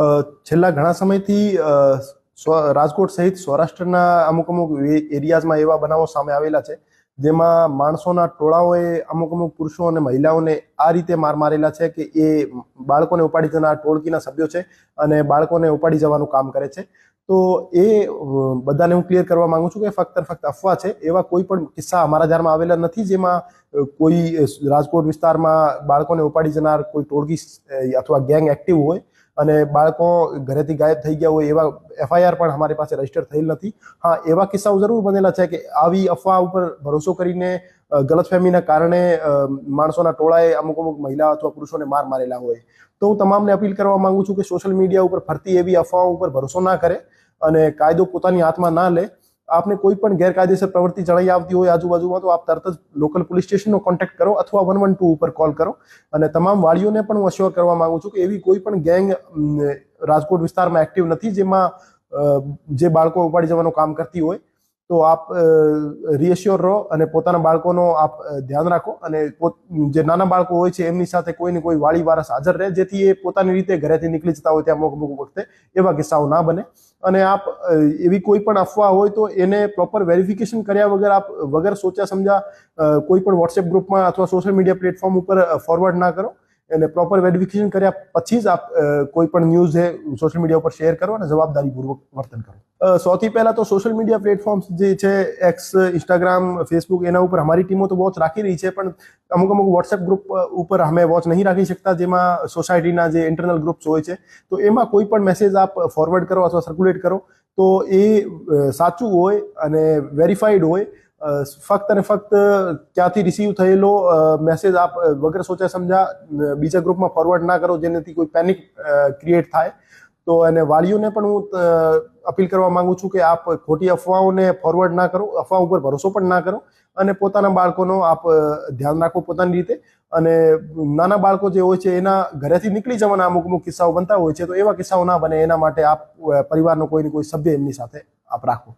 છેલ્લા ઘણા સમયથી રાજકોટ સહિત સૌરાષ્ટ્રના અમુક એરિયાઝમાં એવા બનાવો સામે આવેલા છે જેમાં માણસોના ટોળાઓએ અમુક પુરુષો અને મહિલાઓને આ રીતે મારેલા છે કે એ બાળકોને ઉપાડી જનાર ટોળકીના સભ્યો છે અને બાળકોને ઉપાડી જવાનું કામ કરે છે. તો એ બધાને હું ક્લિયર કરવા માંગુ છું કે ફક્ત અફવા છે. એવા કોઈ પણ કિસ્સા અમારા ધ્યાનમાં આવેલા નથી જેમાં કોઈ રાજકોટ વિસ્તારમાં બાળકોને ઉપાડી જનાર કોઈ ટોળકી અથવા ગેંગ એક્ટિવ હોય અને બાળકો ઘરેથી ગાયબ થઈ ગયા હોય એવા FIR પણ અમારી પાસે રજીસ્ટર થયેલ નથી. હા, એવા કિસ્સાઓ જરૂર બનેલા છે કે આવી અફવા ઉપર ભરોસો કરીને ગલતફહેમીના કારણે માણસોના ટોળાએ અમુક મહિલા અથવા પુરુષોને મારેલા હોય. તો હું તમામને અપીલ કરવા માંગુ છું કે સોશિયલ મીડિયા ઉપર ફરતી એવી અફવાઓ ઉપર ભરોસો ના કરે અને કાયદો પોતાની હાથમાં ના લે. આપને કોઈ પણ ગેરકાયદેસર પ્રવૃત્તિ જણાઈ આવતી હોય આજુબાજુમાં તો આપ તરત જ લોકલ પોલીસ સ્ટેશનનો કોન્ટેક્ટ કરો અથવા 112 ઉપર કોલ કરો. અને તમામ વાળીઓને પણ હું અશ્યોર કરવા માંગુ છું કે એવી કોઈ પણ ગેંગ રાજકોટ વિસ્તારમાં એક્ટિવ નથી જેમાં જે બાળકો ઉપાડી જવાનું કામ કરતી હોય. તો આપ રીએશ્યોર રહો અને પોતાના બાળકોનો આપ ધ્યાન રાખો અને જે નાના બાળકો હોય છે એમની સાથે કોઈ ને કોઈ વાળી વારસ હાજર રહે જેથી એ પોતાની રીતે ઘરેથી નીકળી જતા હોય ત્યાં અમુક વખતે એવા કિસ્સાઓ ના બને. અને આપ એવી કોઈ પણ અફવા હોય તો એને પ્રોપર વેરિફિકેશન કર્યા વગર આપ વગર સોચ્યા સમજા કોઈ પણ વોટ્સએપ ગ્રુપમાં અથવા સોશિયલ મીડિયા પ્લેટફોર્મ ઉપર ફોરવર્ડ ના કરો. અને પ્રોપર વેરિફિકેશન કર્યા પછી જ આપ કોઈ પણ ન્યૂઝ છે સોશિયલ મીડિયા ઉપર શેર કરો અને જવાબદારીપૂર્વક વર્તન કરો. સૌથી પહેલા તો સોશિયલ મીડિયા પ્લેટફોર્મ્સ જે છે એક્સ, ઇન્સ્ટાગ્રામ, ફેસબુક એના ઉપર અમારી ટીમો તો વોચ રાખી રહી છે, પણ અમુક વોટ્સએપ ગ્રુપ ઉપર અમે વોચ નહીં રાખી શકતા જેમાં સોસાયટીના જે ઇન્ટરનલ ગ્રુપ્સ હોય છે. તો એમાં કોઈ પણ મેસેજ આપ ફોરવર્ડ કરો અથવા સર્ક્યુલેટ કરો તો એ સાચું હોય અને વેરીફાઈડ હોય. ફક્ત અને ફક્ત ક્યાંથી રિસીવ થયેલો મેસેજ આપ વગર સોચ્યા સમજા બીજા ગ્રુપમાં ફોરવર્ડ ના કરો જેનાથી કોઈ પેનિક ક્રિએટ થાય. તો અને વાલીઓને પણ હું અપીલ કરવા માંગુ છું કે આપ ખોટી અફવાઓને ફોરવર્ડ ના કરો, અફવા ઉપર ભરોસો પણ ના કરો અને પોતાના બાળકોનો આપ ધ્યાન રાખો પોતાની રીતે. અને નાના બાળકો જે હોય છે એના ઘરેથી નીકળી જવાના અમુક કિસ્સાઓ બનતા હોય છે, તો એવા કિસ્સાઓ ના બને એના માટે આપ પરિવારનો કોઈ ને કોઈ સભ્ય એમની સાથે આપ રાખો.